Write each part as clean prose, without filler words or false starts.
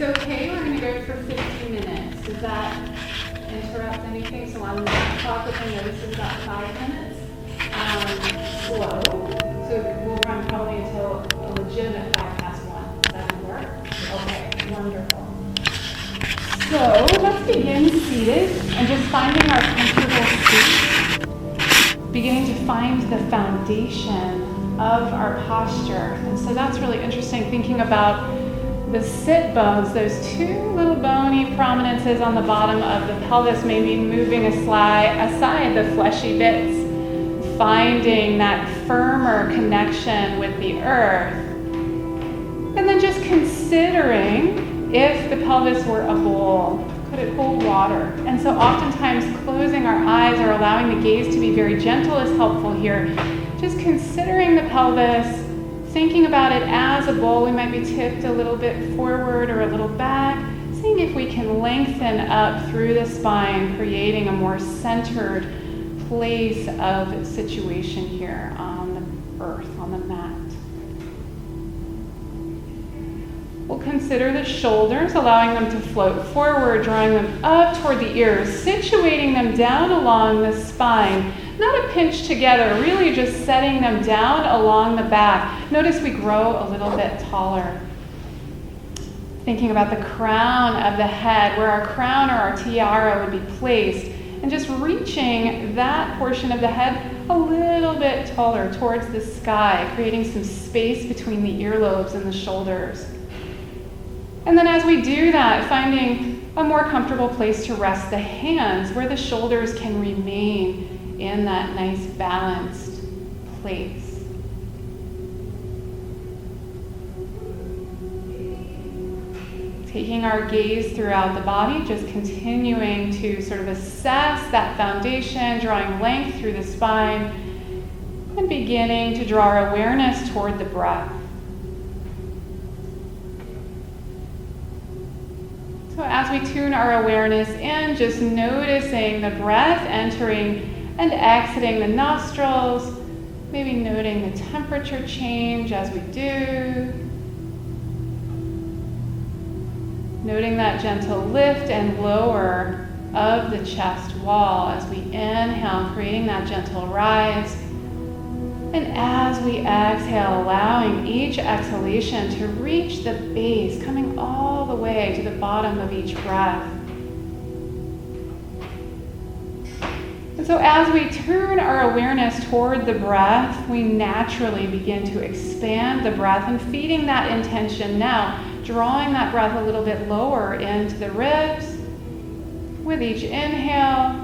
okay, we're going to go for 15 minutes. Does that interrupt anything? So on that clock, which I notice is about 5 minutes. Slow. So we'll run probably until a legitimate 1:05. Does that work? Okay, wonderful. So let's begin seated and just finding our comfortable seat. Beginning to find the foundation of our posture. And so that's really interesting, thinking about the sit bones, those two little bony prominences on the bottom of the pelvis, maybe moving aside the fleshy bits, finding that firmer connection with the earth. And then just considering if the pelvis were a bowl, could it hold water? And so oftentimes closing our eyes or allowing the gaze to be very gentle is helpful here. Just considering the pelvis, thinking about it as a bowl. We might be tipped a little bit forward or a little back, seeing if we can lengthen up through the spine, creating a more centered place of situation here on the earth, on the mat. We'll consider the shoulders, allowing them to float forward, drawing them up toward the ears, situating them down along the spine. Not a pinch together, really just setting them down along the back. Notice we grow a little bit taller. Thinking about the crown of the head, where our crown or our tiara would be placed, and just reaching that portion of the head a little bit taller towards the sky, creating some space between the earlobes and the shoulders. And then as we do that, finding a more comfortable place to rest the hands, where the shoulders can remain in that nice balanced place. Taking our gaze throughout the body, just continuing to sort of assess that foundation, drawing length through the spine, and beginning to draw our awareness toward the breath. So as we tune our awareness in, just noticing the breath entering and exiting the nostrils, maybe noting the temperature change as we do. Noting that gentle lift and lower of the chest wall as we inhale, creating that gentle rise. And as we exhale, allowing each exhalation to reach the base, coming all the way to the bottom of each breath. And so as we turn our awareness toward the breath, we naturally begin to expand the breath and feeding that intention now, drawing that breath a little bit lower into the ribs with each inhale,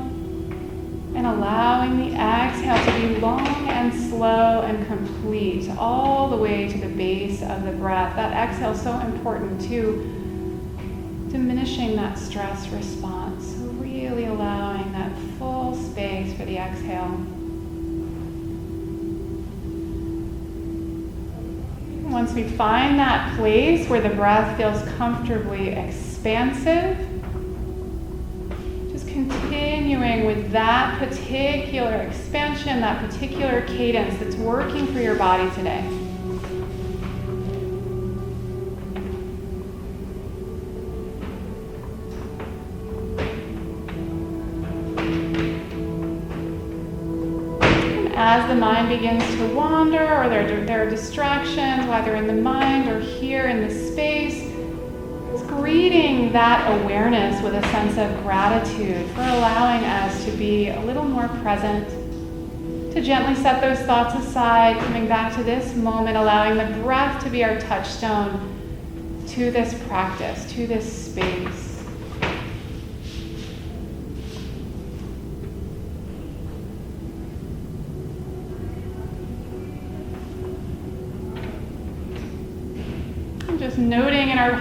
and allowing the exhale to be long and slow and complete all the way to the base of the breath. That exhale is so important to diminishing that stress response. So really allowing that full space for the exhale. Once we find that place where the breath feels comfortably expansive, just continuing with that particular expansion, that particular cadence that's working for your body today. As the mind begins to wander, or there are distractions, whether in the mind or here in the space, just greeting that awareness with a sense of gratitude for allowing us to be a little more present, to gently set those thoughts aside, coming back to this moment, allowing the breath to be our touchstone to this practice, to this space. Just noting in our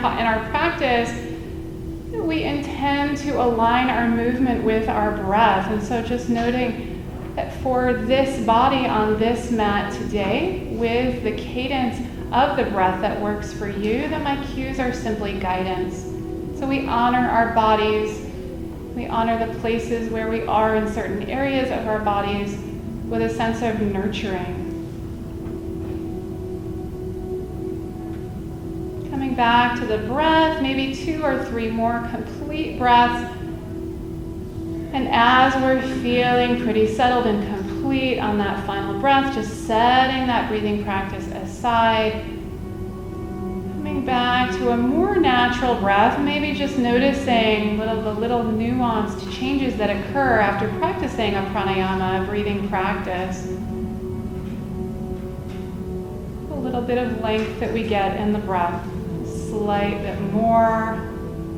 practice that we intend to align our movement with our breath. And so just noting that for this body on this mat today, with the cadence of the breath that works for you, that my cues are simply guidance. So we honor our bodies, we honor the places where we are in certain areas of our bodies with a sense of nurturing. back to the breath, maybe 2 or 3 more complete breaths. And as we're feeling pretty settled and complete on that final breath, just setting that breathing practice aside, coming back to a more natural breath, maybe just noticing the little nuanced changes that occur after practicing a pranayama breathing practice. A little bit of length that we get in the breath, a slight bit more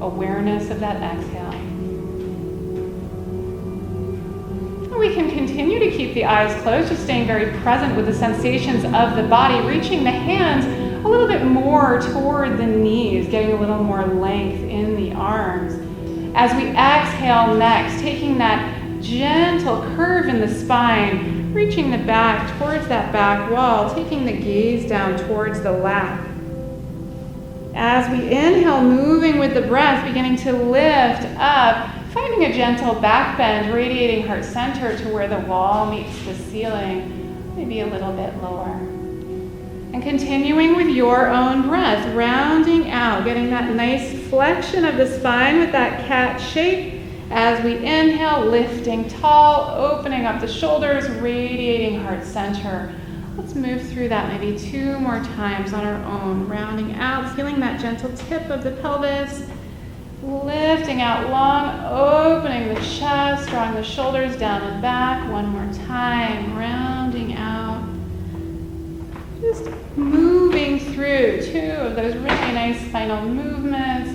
awareness of that exhale. We can continue to keep the eyes closed, just staying very present with the sensations of the body, reaching the hands a little bit more toward the knees, getting a little more length in the arms. As we exhale next, taking that gentle curve in the spine, reaching the back towards that back wall, taking the gaze down towards the lap. As we inhale, moving with the breath, beginning to lift up, finding a gentle back bend, radiating heart center to where the wall meets the ceiling, maybe a little bit lower. And continuing with your own breath, rounding out, getting that nice flexion of the spine with that cat shape. As we inhale, lifting tall, opening up the shoulders, radiating heart center. Let's move through that maybe 2 more times on our own, rounding out, feeling that gentle tip of the pelvis. Lifting out long, opening the chest, drawing the shoulders down and back. One more time, rounding out. Just moving through 2 of those really nice final movements.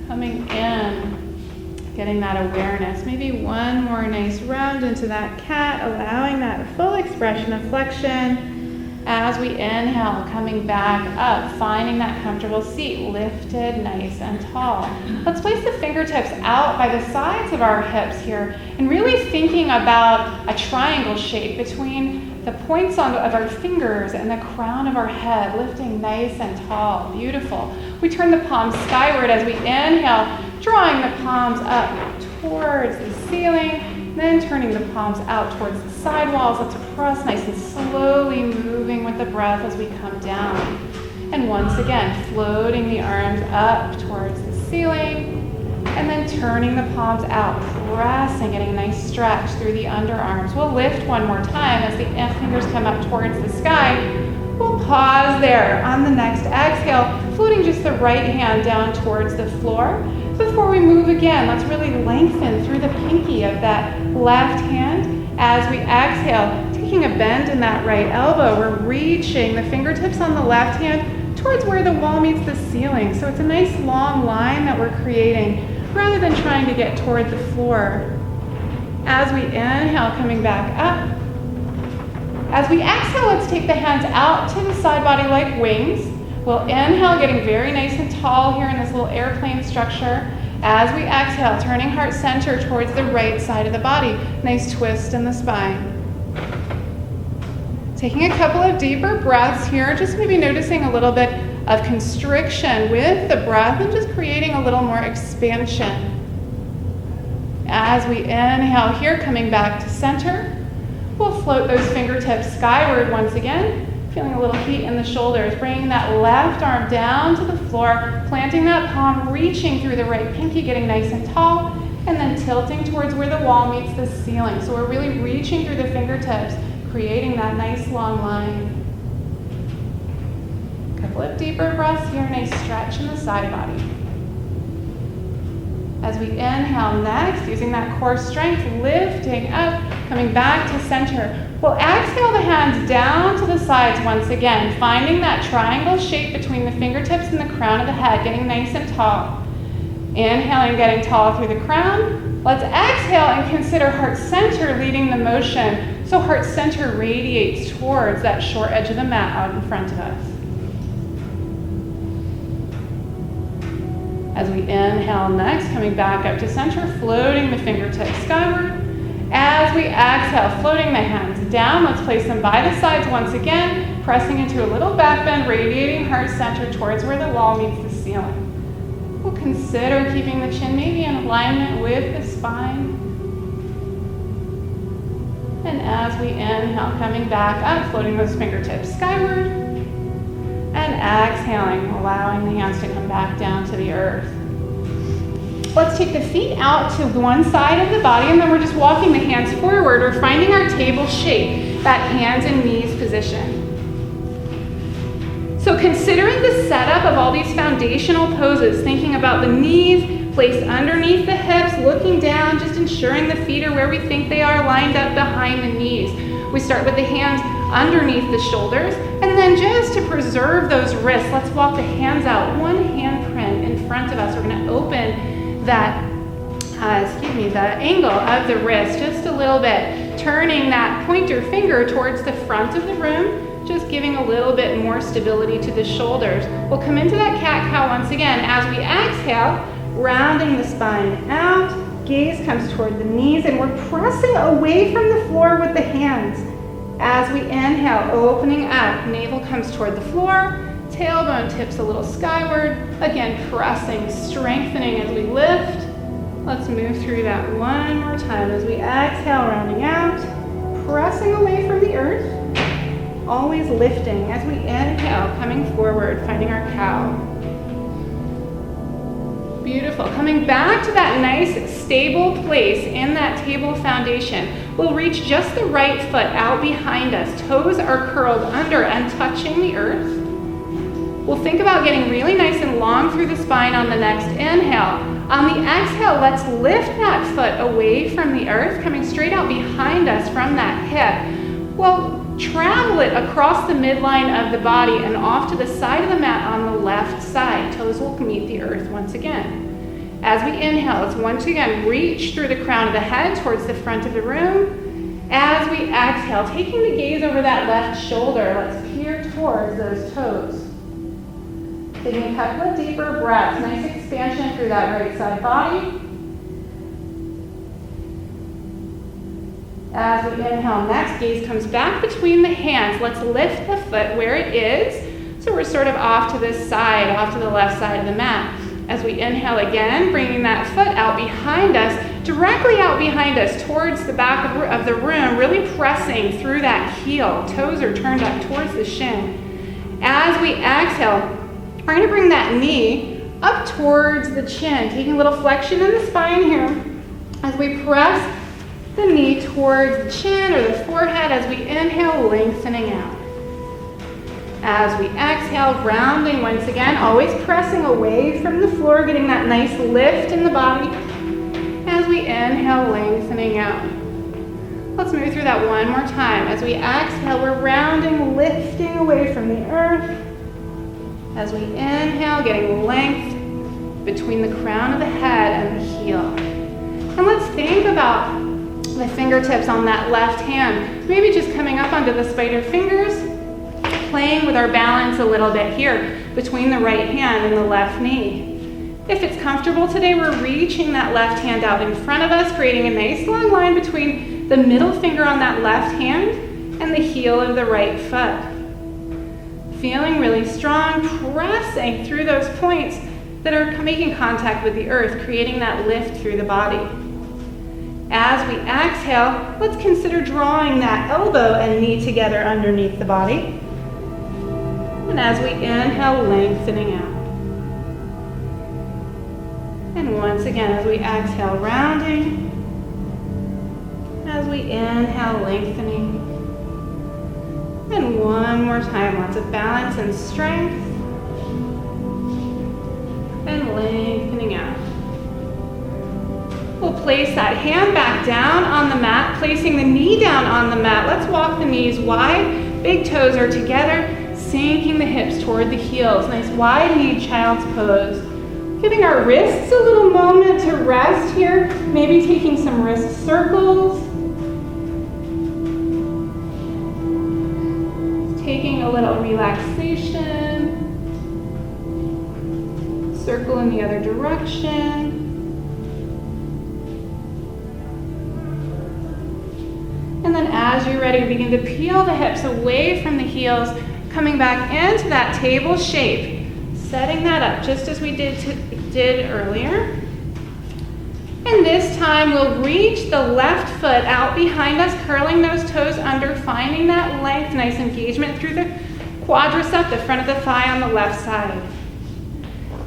Coming in, getting that awareness. Maybe one more nice round into that cat, allowing that full expression of flexion. As we inhale, coming back up, finding that comfortable seat, lifted nice and tall. Let's place the fingertips out by the sides of our hips here and really thinking about a triangle shape between the points of our fingers and the crown of our head, lifting nice and tall. Beautiful. We turn the palms skyward as we inhale, drawing the palms up towards the ceiling. Then turning the palms out towards the side walls. Let's press nice and slowly, moving with the breath as we come down. And once again, floating the arms up towards the ceiling. And then turning the palms out, pressing, getting a nice stretch through the underarms. We'll lift one more time as the fingers come up towards the sky. We'll pause there on the next exhale, floating just the right hand down towards the floor. Before we move again, let's really lengthen through the pinky of that left hand. As we exhale, taking a bend in that right elbow, we're reaching the fingertips on the left hand towards where the wall meets the ceiling. So it's a nice long line that we're creating rather than trying to get toward the floor. As we inhale, coming back up. As we exhale, let's take the hands out to the side body like wings. We'll inhale, getting very nice and tall here in this little airplane structure. As we exhale, turning heart center towards the right side of the body. Nice twist in the spine. Taking a couple of deeper breaths here, just maybe noticing a little bit of constriction with the breath and just creating a little more expansion. As we inhale here, coming back to center, we'll float those fingertips skyward once again. Feeling a little heat in the shoulders, bringing that left arm down to the floor, planting that palm, reaching through the right pinky, getting nice and tall, and then tilting towards where the wall meets the ceiling. So we're really reaching through the fingertips, creating that nice long line. A couple of deeper breaths here, nice stretch in the side body. As we inhale next, using that core strength, lifting up, coming back to center. We'll exhale the hands down to the sides once again, finding that triangle shape between the fingertips and the crown of the head, getting nice and tall. Inhaling, getting tall through the crown. Let's exhale and consider heart center leading the motion. So heart center radiates towards that short edge of the mat out in front of us. As we inhale next, coming back up to center, floating the fingertips skyward. As we exhale, floating the hands down, let's place them by the sides once again, pressing into a little back bend, radiating heart center towards where the wall meets the ceiling. We'll consider keeping the chin maybe in alignment with the spine. And as we inhale, coming back up, floating those fingertips skyward. And And exhaling, allowing the hands to come back down to the earth. Let's take the feet out to one side of the body, and then we're just walking the hands forward or finding our table shape, that hands and knees position. So considering the setup of all these foundational poses, thinking about the knees placed underneath the hips, looking down, just ensuring the feet are where we think they are, lined up behind the knees. We start with the hands underneath the shoulders, and then just to preserve those wrists, let's walk the hands out, one handprint in front of us. We're going to open that, the angle of the wrist just a little bit, turning that pointer finger towards the front of the room, just giving a little bit more stability to the shoulders. We'll come into that cat-cow once again. As we exhale, rounding the spine out, gaze comes toward the knees, and we're pressing away from the floor with the hands. As we inhale, opening up, navel comes toward the floor, tailbone tips a little skyward. Again, pressing, strengthening as we lift. Let's move through that one more time. As we exhale, rounding out, pressing away from the earth, always lifting. As we inhale, coming forward, finding our cow. Beautiful. Coming back to that nice, stable place in that table foundation. We'll reach just the right foot out behind us. Toes are curled under and touching the earth. We'll think about getting really nice and long through the spine on the next inhale. On the exhale, let's lift that foot away from the earth, coming straight out behind us from that hip. We'll travel it across the midline of the body and off to the side of the mat on the left side. Toes will meet the earth once again. As we inhale, let's once again reach through the crown of the head towards the front of the room. As we exhale, taking the gaze over that left shoulder, let's peer towards those toes. Taking a couple of deeper breaths, nice expansion through that right side body. As we inhale, next gaze comes back between the hands. Let's lift the foot where it is. So we're sort of off to this side, off to the left side of the mat. As we inhale again, bringing that foot out behind us, directly out behind us towards the back of the room, really pressing through that heel. Toes are turned up towards the shin. As we exhale, we're going to bring that knee up towards the chin, taking a little flexion in the spine here. As we press the knee towards the chin or the forehead, as we inhale, lengthening out. As we exhale, rounding once again, always pressing away from the floor, getting that nice lift in the body. As we inhale, lengthening out. Let's move through that one more time. As we exhale, we're rounding, lifting away from the earth. As we inhale, getting length between the crown of the head and the heel. And let's think about the fingertips on that left hand. Maybe just coming up onto the spider fingers, playing with our balance a little bit here between the right hand and the left knee. If it's comfortable today, we're reaching that left hand out in front of us, creating a nice long line between the middle finger on that left hand and the heel of the right foot. Feeling really strong, pressing through those points that are making contact with the earth, creating that lift through the body. As we exhale, let's consider drawing that elbow and knee together underneath the body. And as we inhale, lengthening out. And once again, as we exhale, rounding. As we inhale, lengthening. And one more time, lots of balance and strength. And lengthening out. We'll place that hand back down on the mat, placing the knee down on the mat. Let's walk the knees wide. Big toes are together, sinking the hips toward the heels. Nice wide knee, child's pose. Giving our wrists a little moment to rest here. Maybe taking some wrist circles. Taking a little relaxation. Circle in the other direction. And then as you're ready, begin to peel the hips away from the heels, coming back into that table shape, setting that up just as we did earlier. And this time we'll reach the left foot out behind us, curling those toes under, finding that length, nice engagement through the Quadricep, the front of the thigh on the left side.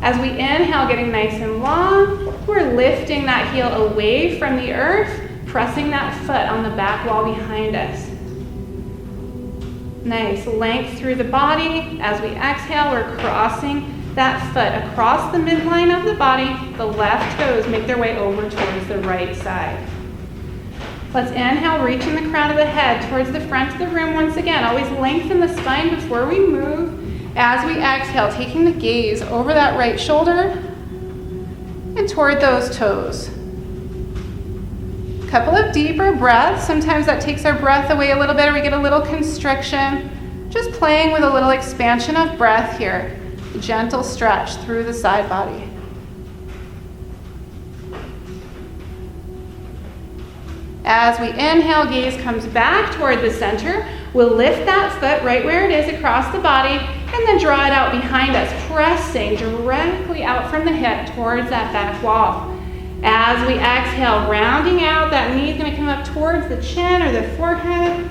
As we inhale, getting nice and long, we're lifting that heel away from the earth, pressing that foot on the back wall behind us. Nice length through the body. As we exhale, we're crossing that foot across the midline of the body. The left toes make their way over towards the right side. Let's inhale, reaching the crown of the head towards the front of the room once again. Always lengthen the spine before we move. As we exhale, taking the gaze over that right shoulder and toward those toes. Couple of deeper breaths. Sometimes that takes our breath away a little bit, or we get a little constriction. Just playing with a little expansion of breath here. Gentle stretch through the side body. As we inhale, gaze comes back toward the center. We'll lift that foot right where it is across the body and then draw it out behind us, pressing directly out from the hip towards that back wall. As we exhale, rounding out, that knee is going to come up towards the chin or the forehead,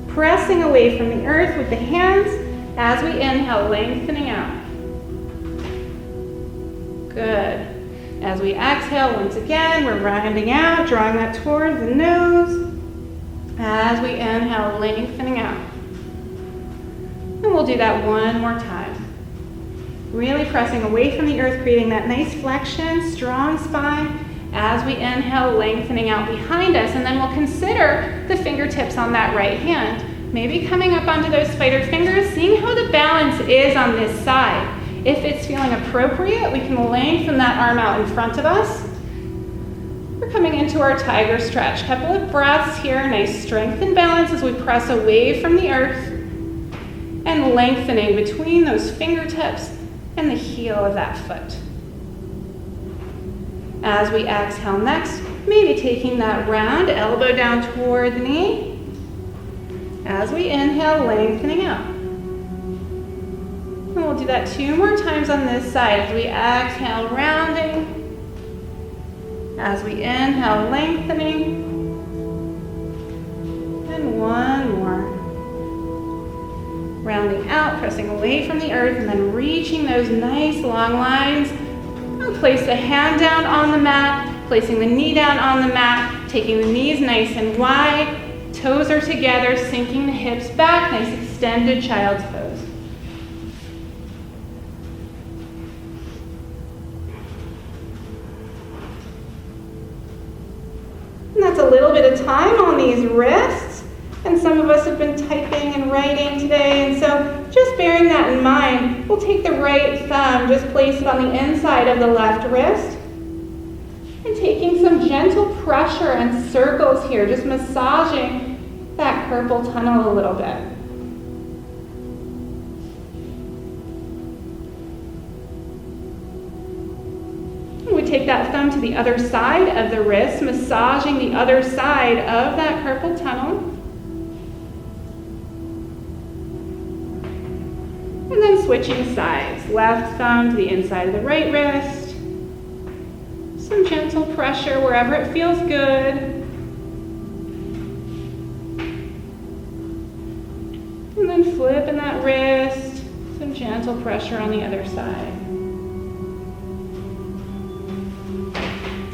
pressing away from the earth with the hands. As we inhale, lengthening out. Good. As we exhale, once again, we're rounding out, drawing that towards the nose. As we inhale, lengthening out. And we'll do that one more time. Really pressing away from the earth, creating that nice flexion, strong spine. As we inhale, lengthening out behind us, and then we'll consider the fingertips on that right hand. Maybe coming up onto those spider fingers, seeing how the balance is on this side. If it's feeling appropriate, we can lengthen that arm out in front of us. We're coming into our tiger stretch. Couple of breaths here, nice strength and balance as we press away from the earth and lengthening between those fingertips and the heel of that foot. As we exhale next, maybe taking that round, elbow down toward the knee. As we inhale, lengthening out. And we'll do that 2 more times on this side. As we exhale, rounding. As we inhale, lengthening. And 1 more. Rounding out, pressing away from the earth, and then reaching those nice long lines. And place the hand down on the mat, placing the knee down on the mat, taking the knees nice and wide. Toes are together, sinking the hips back, nice extended child's pose. And that's a little bit of time on these wrists. And some of us have been typing and writing today, and so just bearing that in mind, we'll take the right thumb, just place it on the inside of the left wrist, and taking some gentle pressure and circles here, just massaging that carpal tunnel a little bit. And we take that thumb to the other side of the wrist, massaging the other side of that carpal tunnel. And then switching sides, left thumb to the inside of the right wrist. Some gentle pressure wherever it feels good. And then flipping that wrist, some gentle pressure on the other side.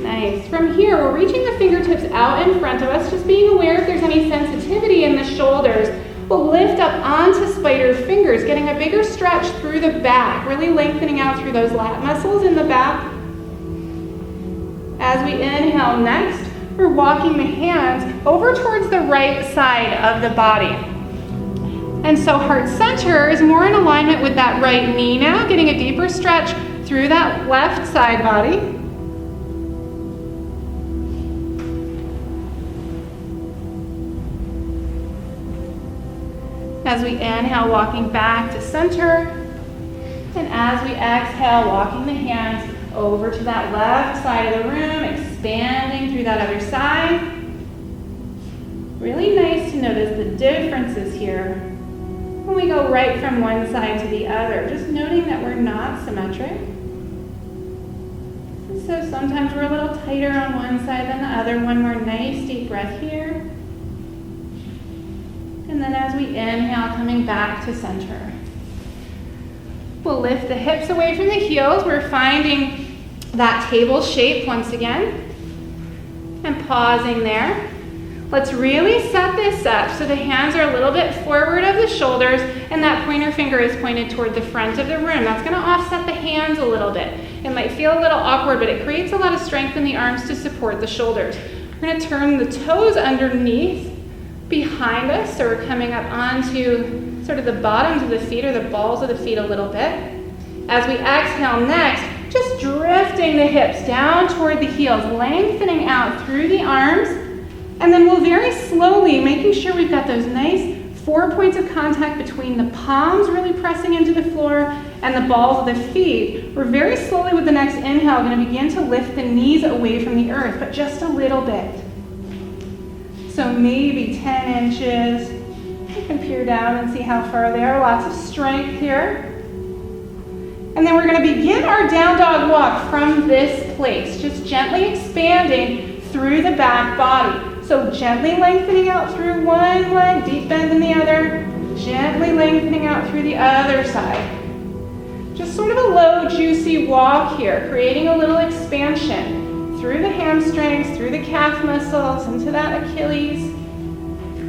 Nice. From here, we're reaching the fingertips out in front of us, just being aware if there's any sensitivity in the shoulders. We'll lift up onto spider fingers, getting a bigger stretch through the back, really lengthening out through those lat muscles in the back. As we inhale next, we're walking the hands over towards the right side of the body. And so heart center is more in alignment with that right knee now, getting a deeper stretch through that left side body. As we inhale, walking back to center. And as we exhale, walking the hands over to that left side of the room, expanding through that other side. Really nice to notice the differences here when we go right from one side to the other, just noting that we're not symmetric. And so sometimes we're a little tighter on one side than the other. One more nice deep breath here. And then as we inhale, coming back to center. We'll lift the hips away from the heels. We're finding that table shape once again. And pausing there. Let's really set this up so the hands are a little bit forward of the shoulders and that pointer finger is pointed toward the front of the room. That's going to offset the hands a little bit. It might feel a little awkward, but it creates a lot of strength in the arms to support the shoulders. We're going to turn the toes underneath behind us, so we're coming up onto sort of the bottoms of the feet or the balls of the feet a little bit. As we exhale next, just drifting the hips down toward the heels, lengthening out through the arms, and then we'll very slowly, making sure we've got those nice 4 points of contact between the palms really pressing into the floor and the balls of the feet. We're very slowly with the next inhale going to begin to lift the knees away from the earth, but just a little bit. So maybe 10 inches. You can peer down and see how far they are. Lots of strength here. And then we're going to begin our down dog walk from this place, just gently expanding through the back body. So gently lengthening out through one leg, deep bend in the other, gently lengthening out through the other side. Just sort of a low, juicy walk here, creating a little expansion through the hamstrings, through the calf muscles, into that Achilles.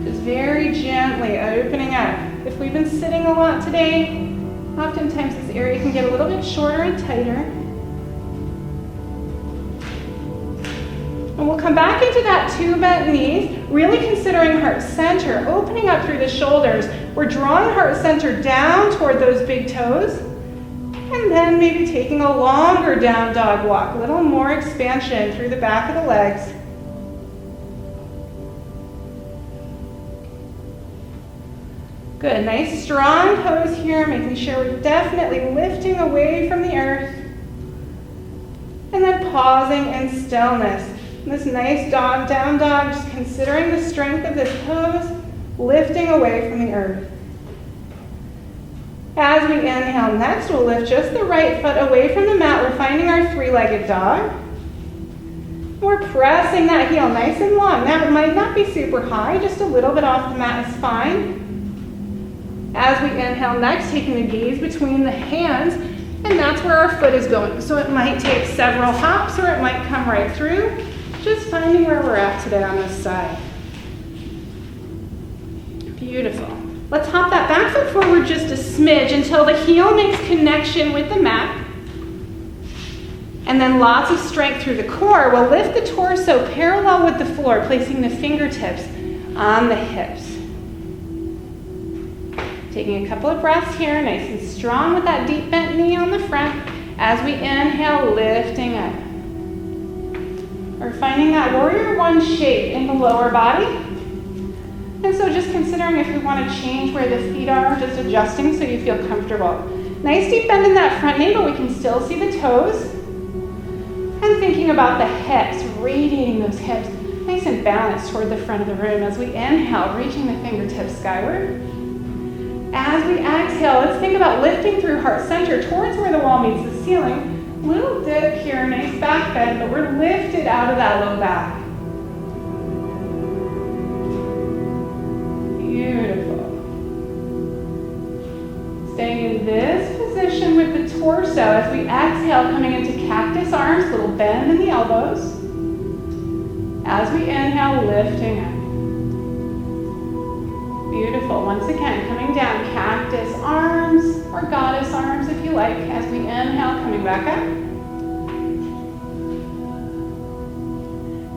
Just very gently opening up. If we've been sitting a lot today, oftentimes this area can get a little bit shorter and tighter. And we'll come back into that two bent knees, really considering heart center, opening up through the shoulders. We're drawing heart center down toward those big toes, and then maybe taking a longer down dog walk, a little more expansion through the back of the legs. Good, nice strong pose here, making sure we're definitely lifting away from the earth. And then pausing in stillness. This nice down dog, just considering the strength of this pose, lifting away from the earth. As we inhale next, we'll lift just the right foot away from the mat. We're finding our three-legged dog. We're pressing that heel nice and long. That might not be super high, just a little bit off the mat is fine. As we inhale next, taking the gaze between the hands, and that's where our foot is going. So it might take several hops or it might come right through. Just finding where we're at today on this side. Beautiful. Let's hop that back foot forward just a smidge until the heel makes connection with the mat. And then lots of strength through the core. We'll lift the torso parallel with the floor, placing the fingertips on the hips. Taking a couple of breaths here, nice and strong with that deep bent knee on the front. As we inhale, lifting up. We're finding that warrior one shape in the lower body. And so just considering if we want to change where the feet are, just adjusting so you feel comfortable. Nice deep bend in that front knee, but we can still see the toes. And thinking about the hips, radiating those hips, nice and balanced toward the front of the room. As we inhale, reaching the fingertips skyward. As we exhale, let's think about lifting through heart center towards where the wall meets the ceiling. Little dip here, nice back bend, but we're lifted out of that low back. Beautiful. Staying in this position with the torso as we exhale, coming into cactus arms, little bend in the elbows. As we inhale, lifting up. Beautiful. Once again, coming down, cactus arms or goddess arms if you like. As we inhale, coming back up.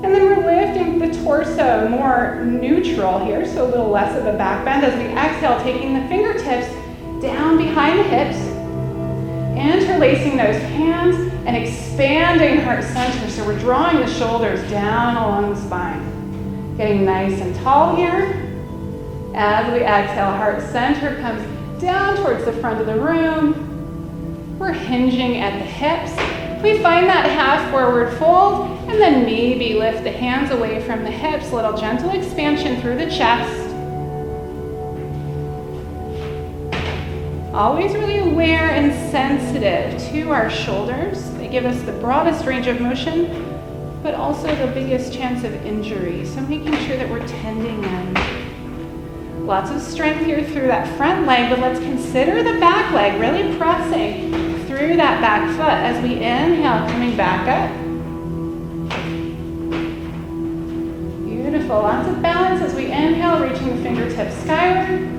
And then we're lifting the torso more neutral here, so a little less of a back bend. As we exhale, taking the fingertips down behind the hips, interlacing those hands and expanding heart center. So we're drawing the shoulders down along the spine. Getting nice and tall here. As we exhale, heart center comes down towards the front of the room. We're hinging at the hips. We find that half forward fold, and then maybe lift the hands away from the hips. Little gentle expansion through the chest. Always really aware and sensitive to our shoulders. They give us the broadest range of motion, but also the biggest chance of injury. So making sure that we're tending them. Lots of strength here through that front leg, but let's consider the back leg, really pressing through that back foot as we inhale, coming back up. Beautiful, lots of balance as we inhale, reaching the fingertips skyward.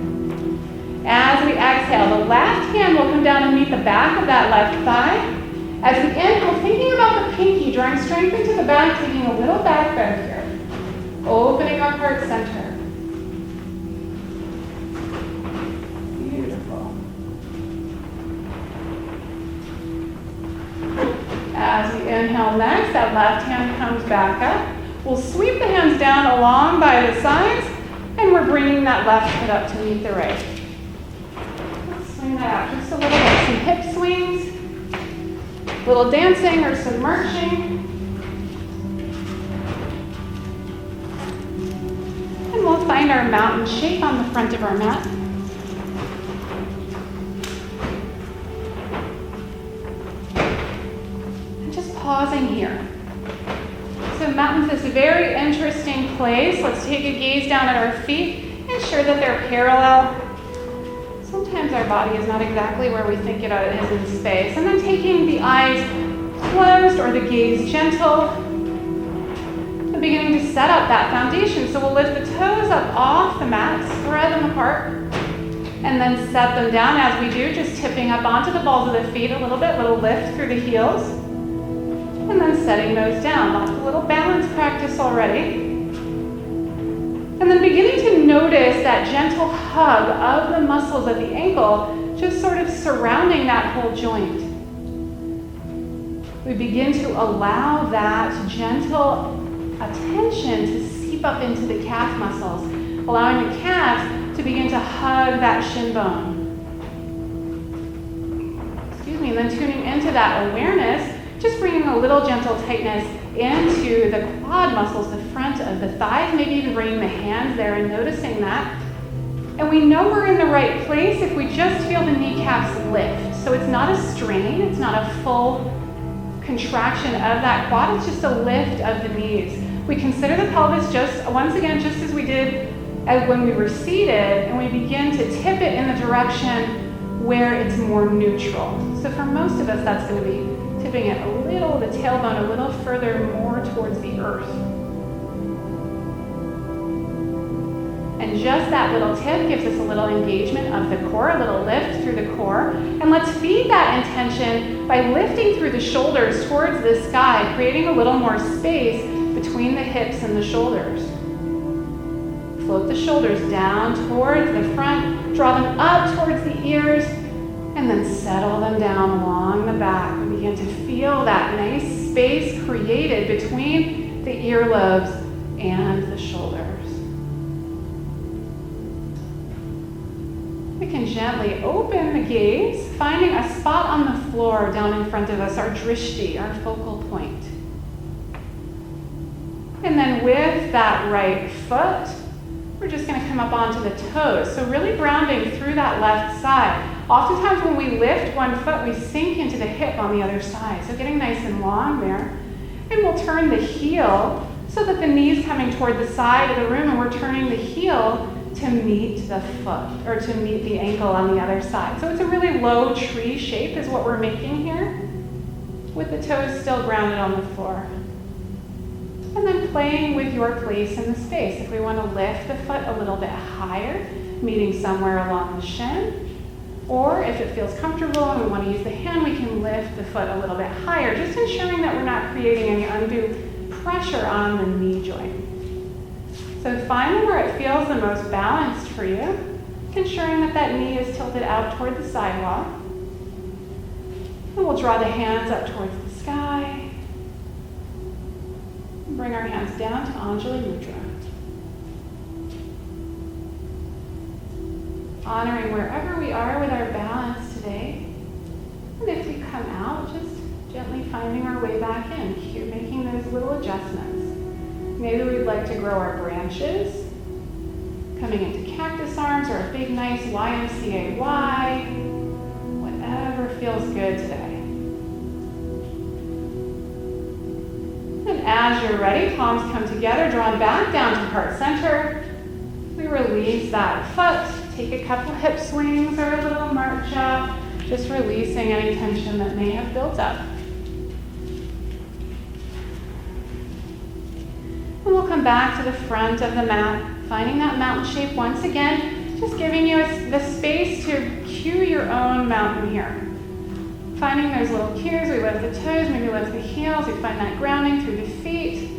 As we exhale, the left hand will come down and meet the back of that left thigh. As we inhale, thinking about the pinky, drawing strength into the back, taking a little back bend here. Opening up heart center. Beautiful. As we inhale next, that left hand comes back up. We'll sweep the hands down along by the sides, and we're bringing that left foot up to meet the right. Swing that out just a little bit. Some hip swings, little dancing or some marching. And we'll find our mountain shape on the front of our mat. And just pausing here. So mountains is a very interesting place. Let's take a gaze down at our feet, ensure that they're parallel. Sometimes our body is not exactly where we think it is in space. And then taking the eyes closed or the gaze gentle, and beginning to set up that foundation. So we'll lift the toes up off the mat, spread them apart, and then set them down as we do, just tipping up onto the balls of the feet a little bit, little lift through the heels, and then setting those down. Lots of little balance practice already. And then beginning to notice that gentle hug of the muscles of the ankle, just sort of surrounding that whole joint. We begin to allow that gentle attention to seep up into the calf muscles, allowing the calves to begin to hug that shin bone. Excuse me, and then tuning into that awareness, just bringing a little gentle tightness into the quad muscles, the front of the thighs, maybe even bringing the hands there and noticing that. And we know we're in the right place if we just feel the kneecaps lift. So it's not a strain, it's not a full contraction of that quad, it's just a lift of the knees. We consider the pelvis just, once again, just as we did when we were seated, and we begin to tip it in the direction where it's more neutral. So for most of us, that's going to be tipping it a little, the tailbone a little further more towards the earth. And just that little tip gives us a little engagement of the core, a little lift through the core. And let's feed that intention by lifting through the shoulders towards the sky, creating a little more space between the hips and the shoulders. Float the shoulders down towards the front, draw them up towards the ears, and then settle them down along the back. We begin to feel that nice space created between the earlobes and the shoulders. We can gently open the gaze, finding a spot on the floor down in front of us, our drishti, our focal point. And then with that right foot, we're just going to come up onto the toes. So really grounding through that left side. Oftentimes when we lift one foot, we sink into the hip on the other side. So getting nice and long there. And we'll turn the heel so that the knee's coming toward the side of the room, and we're turning the heel to meet the foot, or to meet the ankle on the other side. So it's a really low tree shape is what we're making here, with the toes still grounded on the floor. And then playing with your place in the space. If we want to lift the foot a little bit higher, meeting somewhere along the shin, or if it feels comfortable and we want to use the hand, we can lift the foot a little bit higher, just ensuring that we're not creating any undue pressure on the knee joint. So find where it feels the most balanced for you, ensuring that that knee is tilted out toward the sidewalk. And we'll draw the hands up towards the sky. And bring our hands down to Anjali Mudra. Honoring wherever we are with our balance today. And if we come out, just gently finding our way back in, here, making those little adjustments. Maybe we'd like to grow our branches, coming into cactus arms or a big nice YMCA Y, whatever feels good today. And as you're ready, palms come together, drawn back down to heart center. We we release that foot, take a couple hip swings or a little march up, just releasing any tension that may have built up. And we'll come back to the front of the mat, finding that mountain shape once again, just giving you the space to cue your own mountain here. Finding those little cues, we lift the toes, maybe lift the heels, we find that grounding through the feet.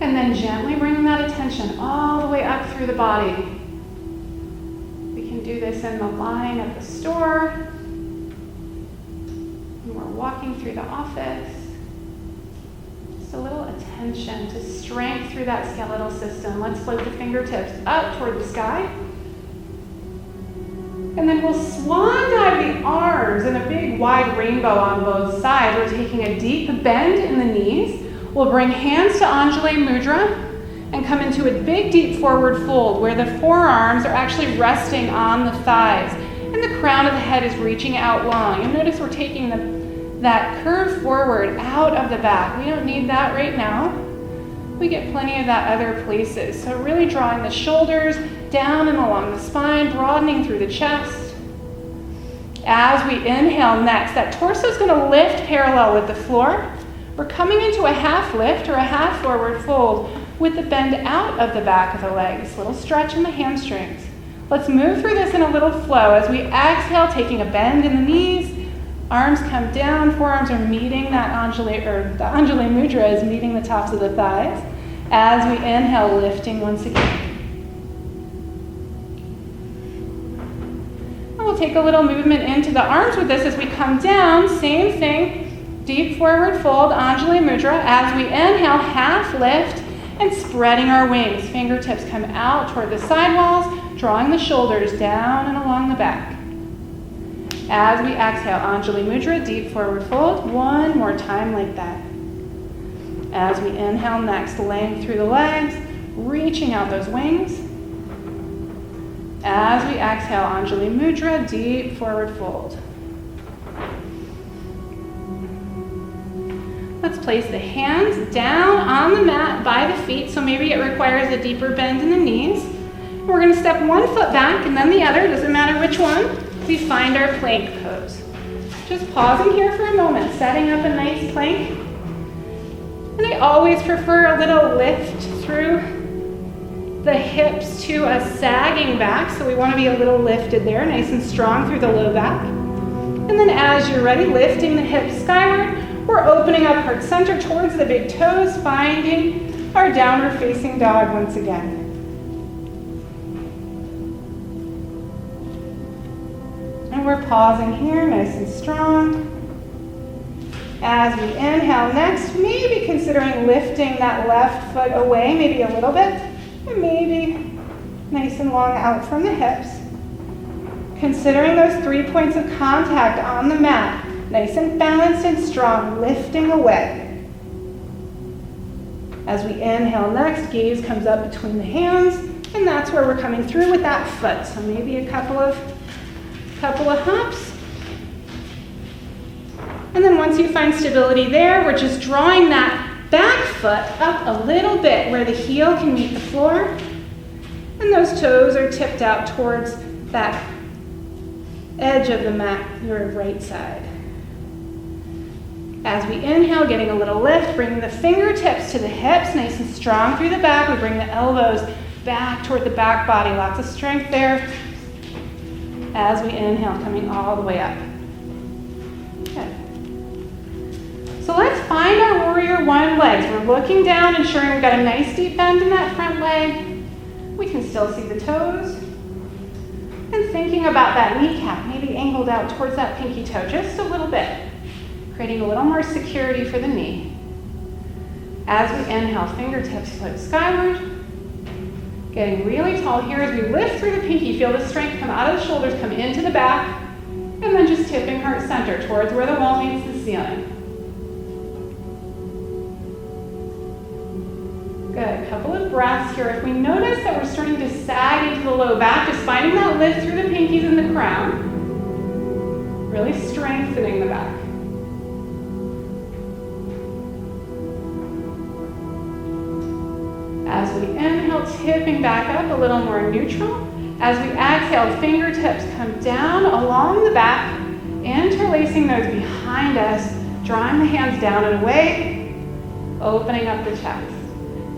And then gently bringing that attention all the way up through the body. We can do this in the line at the store, when we're walking through the office. Just a little attention to strength through that skeletal system. Let's float the fingertips up toward the sky. And then we'll swan dive the arms in a big wide rainbow on both sides. We're taking a deep bend in the knees. We'll bring hands to Anjali Mudra and come into a big deep forward fold where the forearms are actually resting on the thighs and the crown of the head is reaching out long. And notice we're taking that curve forward out of the back. We don't need that right now. We get plenty of that other places. So really drawing the shoulders down and along the spine, broadening through the chest. As we inhale next, that torso is going to lift parallel with the floor. We're coming into a half lift or a half forward fold with the bend out of the back of the legs. Little stretch in the hamstrings. Let's move through this in a little flow. As we exhale, taking a bend in the knees, arms come down, forearms are meeting that Anjali, or the Anjali Mudra is meeting the tops of the thighs. As we inhale, lifting once again. And we'll take a little movement into the arms with this as we come down. Same thing. Deep forward fold, Anjali Mudra. As we inhale, half lift and spreading our wings. Fingertips come out toward the side walls, drawing the shoulders down and along the back. As we exhale, Anjali Mudra, deep forward fold. One more time like that. As we inhale next, length through the legs, reaching out those wings. As we exhale, Anjali Mudra, deep forward fold. Let's place the hands down on the mat by the feet, so maybe it requires a deeper bend in the knees. We're going to step one foot back and then the other, doesn't matter which one. We find our plank pose. Just pausing here for a moment, setting up a nice plank. And I always prefer a little lift through the hips to a sagging back, so we want to be a little lifted there, nice and strong through the low back. And then as you're ready, lifting the hips skyward, we're opening up heart center towards the big toes, finding our downward facing dog once again. And we're pausing here, nice and strong. As we inhale next, maybe considering lifting that left foot away, maybe a little bit, and maybe nice and long out from the hips. Considering those 3 points of contact on the mat. Nice and balanced and strong, lifting away. As we inhale next, gaze comes up between the hands, and that's where we're coming through with that foot. So maybe a couple of hops. And then once you find stability there, we're just drawing that back foot up a little bit where the heel can meet the floor, and those toes are tipped out towards that edge of the mat, your right side. As we inhale, getting a little lift, bringing the fingertips to the hips, nice and strong through the back. We bring the elbows back toward the back body. Lots of strength there. As we inhale, coming all the way up. Good. So let's find our warrior one legs. We're looking down, ensuring we've got a nice deep bend in that front leg. We can still see the toes. And thinking about that kneecap, maybe angled out towards that pinky toe just a little bit. Creating a little more security for the knee. As we inhale, fingertips float skyward. Getting really tall here as we lift through the pinky. Feel the strength come out of the shoulders, come into the back, and then just tipping heart center towards where the wall meets the ceiling. Good, couple of breaths here. If we notice that we're starting to sag into the low back, just finding that lift through the pinkies and the crown. Really strengthening the back. As As we inhale, tipping back up, a little more neutral. As we exhale, fingertips come down along the back, interlacing those behind us, drawing the hands down and away, opening up the chest.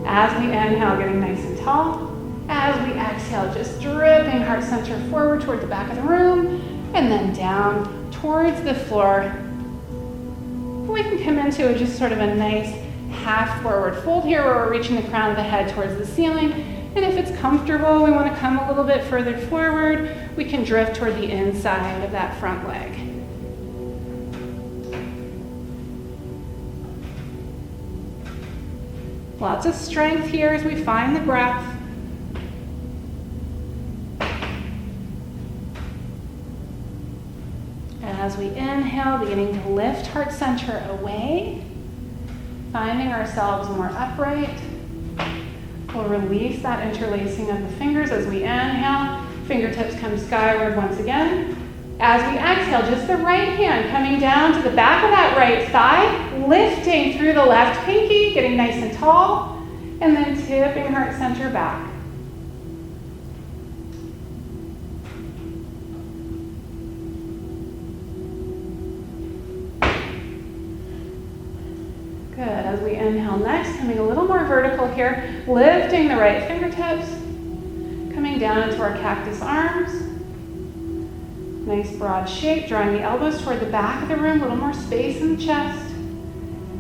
As we inhale, getting nice and tall. As we exhale, just dripping heart center forward toward the back of the room, and then down towards the floor. We can come into just sort of a nice half forward fold here where we're reaching the crown of the head towards the ceiling. And if it's comfortable, we want to come a little bit further forward, we can drift toward the inside of that front leg. Lots of strength here as we find the breath. As we inhale, beginning to lift heart center away, finding ourselves more upright. We'll release that interlacing of the fingers as we inhale. Fingertips come skyward once again. As we exhale, just the right hand coming down to the back of that right thigh, lifting through the left pinky, getting nice and tall, and then tipping heart center back. Good. As we inhale next, coming a little more vertical here, lifting the right fingertips, coming down into our cactus arms. Nice broad shape, drawing the elbows toward the back of the room, a little more space in the chest.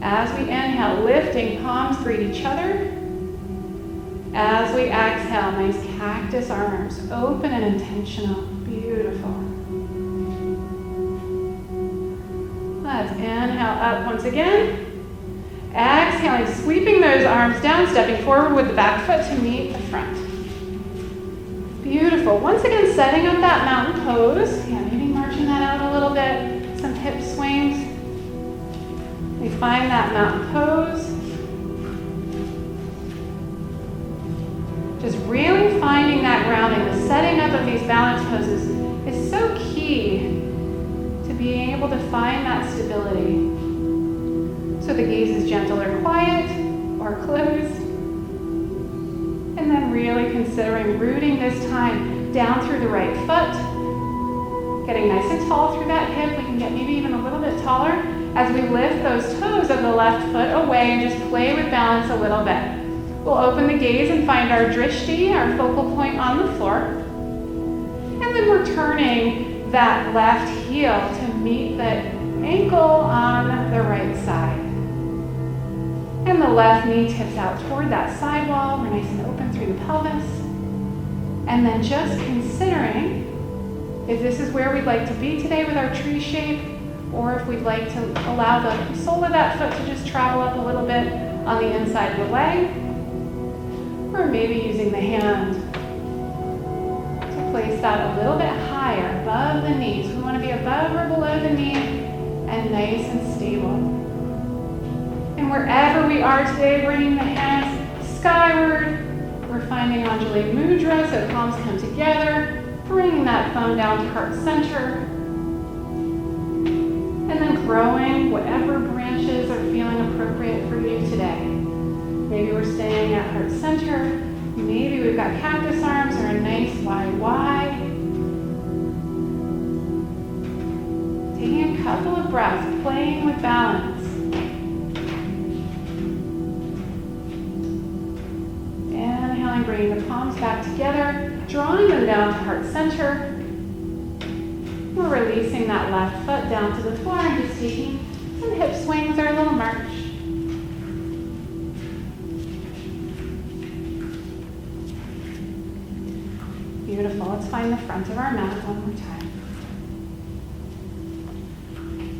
As we inhale, lifting, palms greet each other. As we exhale, nice cactus arms, open and intentional, beautiful. Let's inhale up once again. Exhaling, sweeping those arms down, stepping forward with the back foot to meet the front. Beautiful. Once again, setting up that mountain pose. Yeah, maybe marching that out a little bit. Some hip swings. We find that mountain pose. Just really finding that grounding. The setting up of these balance poses is so key to being able to find that stability. So the gaze is gentle or quiet or closed. And then really considering rooting this time down through the right foot. Getting nice and tall through that hip. We can get maybe even a little bit taller as we lift those toes of the left foot away and just play with balance a little bit. We'll open the gaze and find our drishti, our focal point on the floor. And then we're turning that left heel to meet the ankle on the right side. And the left knee tips out toward that side wall. We're nice and open through the pelvis. And then just considering if this is where we'd like to be today with our tree shape, or if we'd like to allow the sole of that foot to just travel up a little bit on the inside of the leg, or maybe using the hand to place that a little bit higher above the knees. We want to be above or below the knee and nice and stable. And wherever we are today, bringing the hands skyward, we're finding Anjali Mudra, so palms come together, bringing that thumb down to heart center, and then growing whatever branches are feeling appropriate for you today. Maybe we're staying at heart center, maybe we've got cactus arms or a nice wide Y. Taking a couple of breaths, playing with balance. Bringing the palms back together, drawing them down to heart center. We're releasing that left foot down to the floor and just taking some hip swings or a little march. Beautiful. Let's find the front of our mat one more time.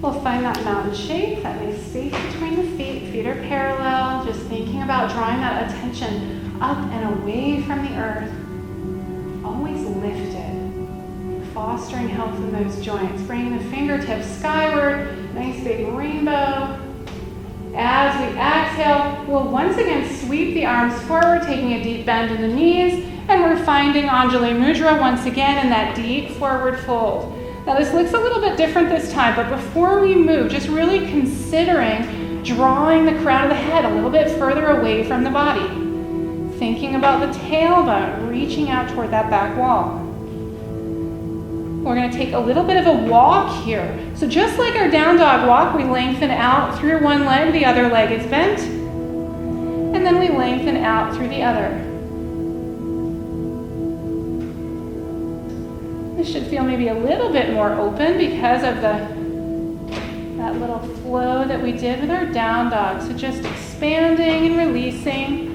We'll find that mountain shape, that nice space between the feet. Feet are parallel, just thinking about drawing that attention up and away from the earth, always lifted, fostering health in those joints, bringing the fingertips skyward, nice big rainbow. As we exhale, we'll once again sweep the arms forward, taking a deep bend in the knees, and we're finding Anjali Mudra once again in that deep forward fold. Now this looks a little bit different this time, but before we move, just really considering drawing the crown of the head a little bit further away from the body. Thinking about the tailbone, reaching out toward that back wall. We're going to take a little bit of a walk here. So just like our down dog walk, we lengthen out through one leg, the other leg is bent. And then we lengthen out through the other. This should feel maybe a little bit more open because of that little flow that we did with our down dog. So just expanding and releasing.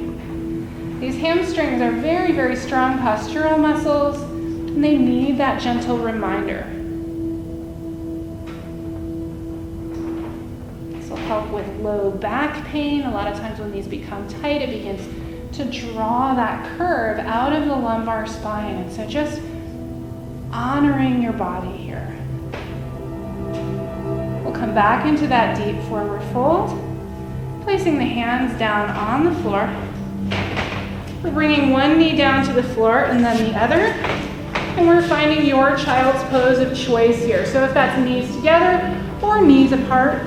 These hamstrings are very, very strong postural muscles, and they need that gentle reminder. This will help with low back pain. A lot of times when these become tight, it begins to draw that curve out of the lumbar spine. And so just honoring your body here. We'll come back into that deep forward fold, placing the hands down on the floor. We're bringing one knee down to the floor and then the other. And we're finding your child's pose of choice here. So if that's knees together or knees apart.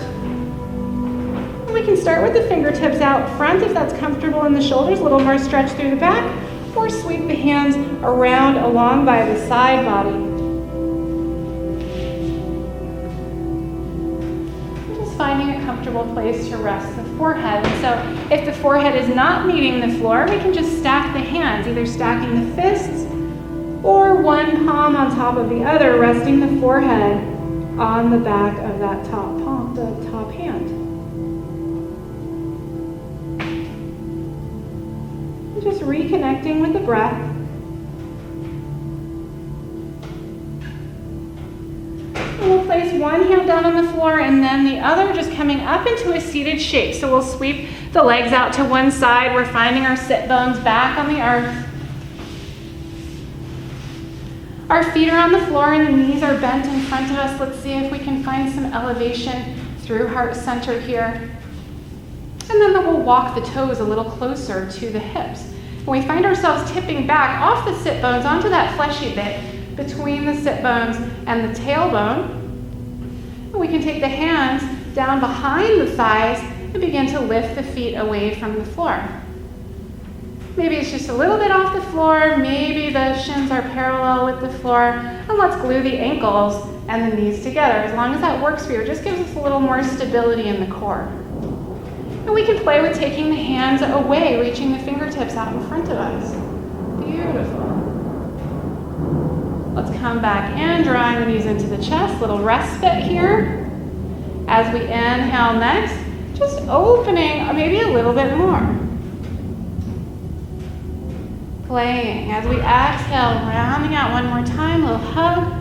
We can start with the fingertips out front if that's comfortable in the shoulders, a little more stretch through the back, or sweep the hands around along by the side body. Just finding a comfortable place to rest the forehead. And so if the forehead is not meeting the floor, we can just stack the hands, either stacking the fists or one palm on top of the other, resting the forehead on the back of that top palm, the top hand. And just reconnecting with the breath. And we'll place one hand down on the floor and then the other just coming up into a seated shape. So we'll sweep the legs out to one side. We're finding our sit bones back on the earth. Our feet are on the floor and the knees are bent in front of us. Let's see if we can find some elevation through heart center here. And then we'll walk the toes a little closer to the hips. When we find ourselves tipping back off the sit bones onto that fleshy bit between the sit bones and the tailbone, and we can take the hands down behind the thighs and begin to lift the feet away from the floor. Maybe it's just a little bit off the floor, maybe the shins are parallel with the floor, and let's glue the ankles and the knees together. As long as that works for you, it just gives us a little more stability in the core. And we can play with taking the hands away, reaching the fingertips out in front of us. Beautiful. Let's come back in, drawing the knees into the chest, little respite here. As we inhale next, just opening maybe a little bit more. Playing. As we exhale, rounding out one more time, little hug.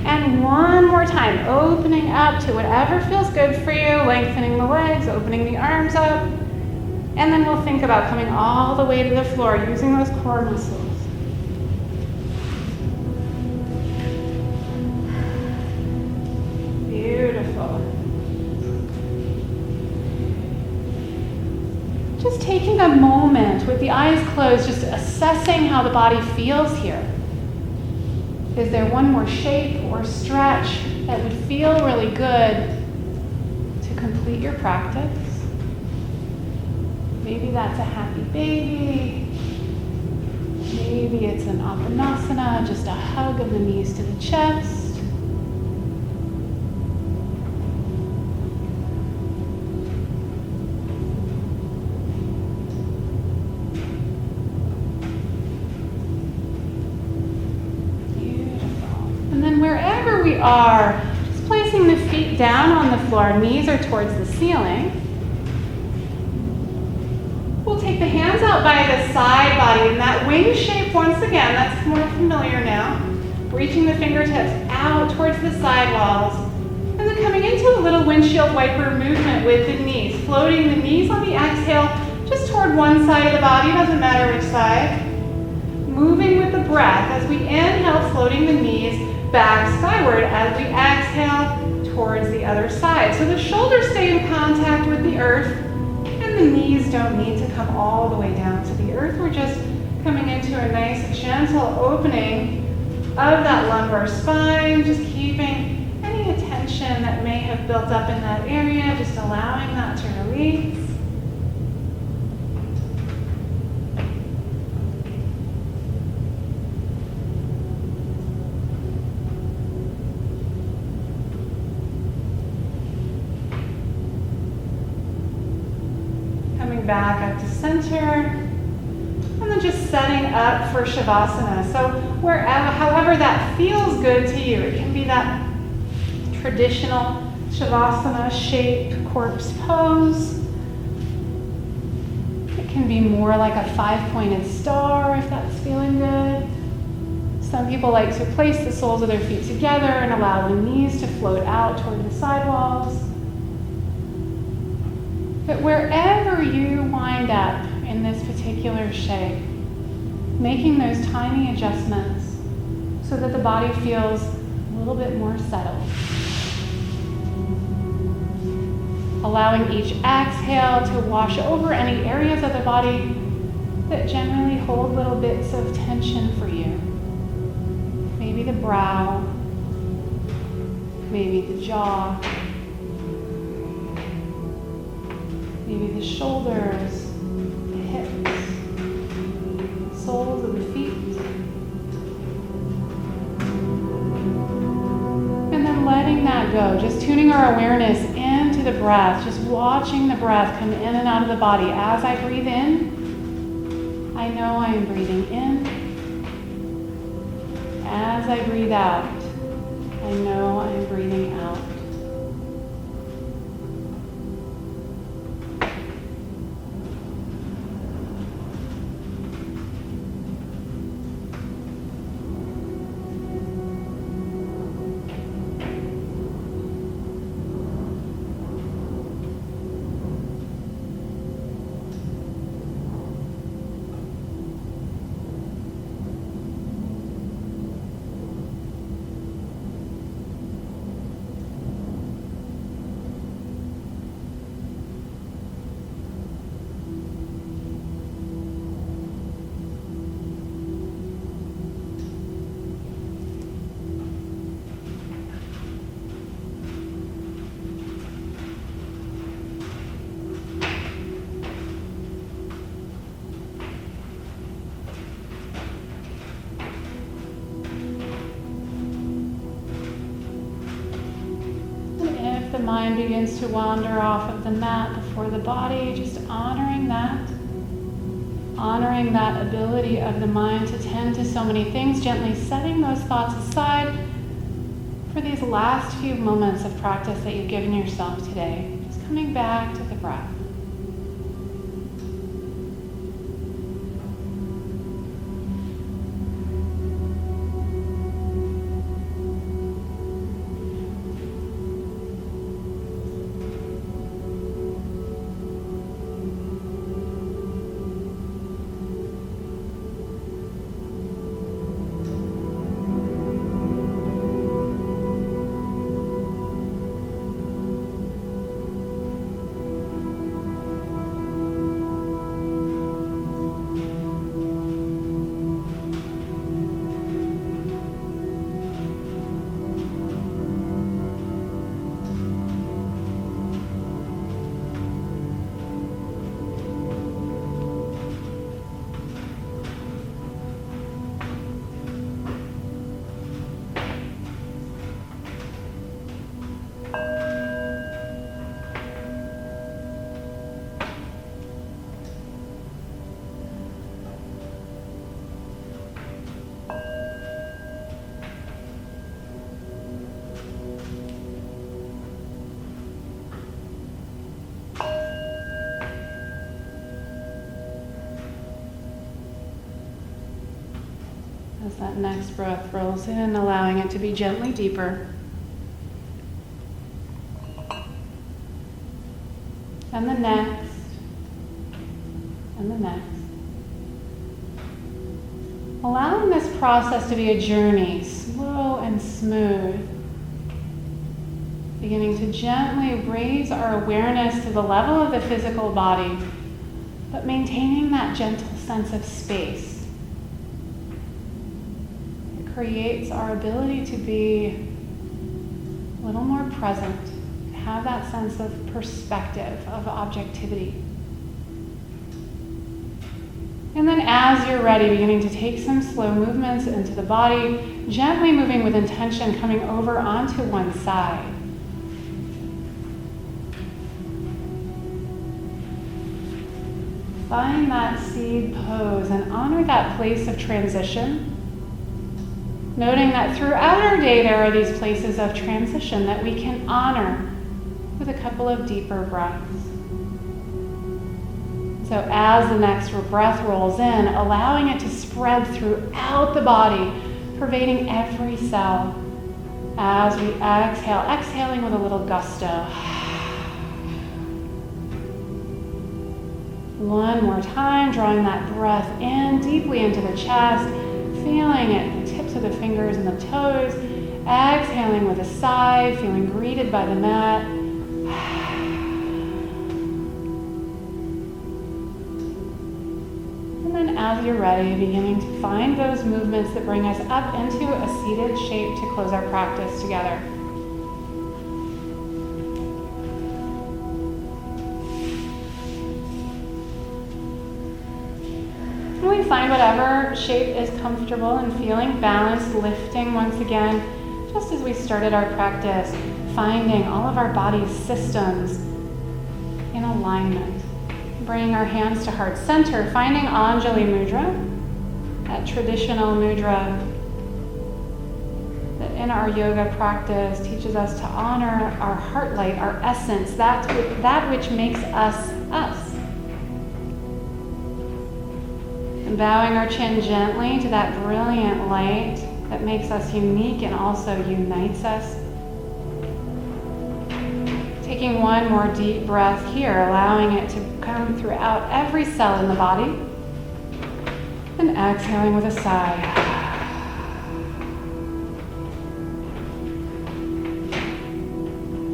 And one more time, opening up to whatever feels good for you, lengthening the legs, opening the arms up. And then we'll think about coming all the way to the floor, using those core muscles. Beautiful. Just taking a moment with the eyes closed, just assessing how the body feels here. Is there one more shape or stretch that would feel really good to complete your practice? Maybe that's a happy baby. Maybe it's an Apanasana, just a hug of the knees to the chest. Wherever we are, just placing the feet down on the floor, knees are towards the ceiling. We'll take the hands out by the side body in that wing shape once again. That's more familiar now. Reaching the fingertips out towards the side walls. And then coming into a little windshield wiper movement with the knees. Floating the knees on the exhale just toward one side of the body, doesn't matter which side. Moving with the breath as we inhale, floating the knees back skyward as we exhale towards the other side. So the shoulders stay in contact with the earth and the knees don't need to come all the way down to the earth. We're just coming into a nice gentle opening of that lumbar spine, just keeping any attention that may have built up in that area, just allowing that to release. coming back up to center. And then just setting up for Shavasana. So wherever, however that feels good to you, it can be that traditional Shavasana shaped corpse pose. It can be more like a 5-pointed star if that's feeling good. Some people like to place the soles of their feet together and allow the knees to float out toward the sidewalls. But wherever you wind up in this particular shape, making those tiny adjustments so that the body feels a little bit more settled. Allowing each exhale to wash over any areas of the body that generally hold little bits of tension for you. Maybe the brow, maybe the jaw, maybe the shoulders, the hips, soles of the feet. And then letting that go, just tuning our awareness into the breath, just watching the breath come in and out of the body. As I breathe in, I know I am breathing in. As I breathe out, I know I am breathing out. The mind begins to wander off of the mat before the body, just honoring that ability of the mind to tend to so many things, gently setting those thoughts aside for these last few moments of practice that you've given yourself today. Just coming back to the breath. As that next breath rolls in, allowing it to be gently deeper. And the next, and the next. Allowing this process to be a journey, slow and smooth. Beginning to gently raise our awareness to the level of the physical body, but maintaining that gentle sense of space. Creates our ability to be a little more present, to have that sense of perspective, of objectivity. And then as you're ready, beginning to take some slow movements into the body, gently moving with intention, coming over onto one side. Find that seed pose and honor that place of transition. Noting that throughout our day there are these places of transition that we can honor with a couple of deeper breaths. So as the next breath rolls in, allowing it to spread throughout the body, pervading every cell. As we exhale, exhaling with a little gusto. One more time, drawing that breath in deeply into the chest, feeling it, the tips of the fingers and the toes. Exhaling with a sigh, feeling greeted by the mat. And then as you're ready, beginning to find those movements that bring us up into a seated shape to close our practice together. We find whatever shape is comfortable and feeling balanced, lifting once again, just as we started our practice, finding all of our body's systems in alignment. Bringing our hands to heart center, finding Anjali Mudra, that traditional mudra that in our yoga practice teaches us to honor our heart light, our essence, that which makes us us. And bowing our chin gently to that brilliant light that makes us unique and also unites us. Taking one more deep breath here, allowing it to come throughout every cell in the body. And exhaling with a sigh.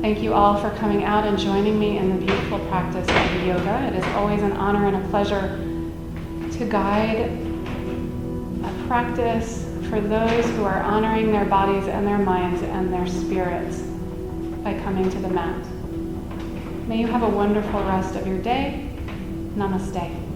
Thank you all for coming out and joining me in the beautiful practice of yoga. It is always an honor and a pleasure to guide a practice for those who are honoring their bodies and their minds and their spirits by coming to the mat. May you have a wonderful rest of your day. Namaste.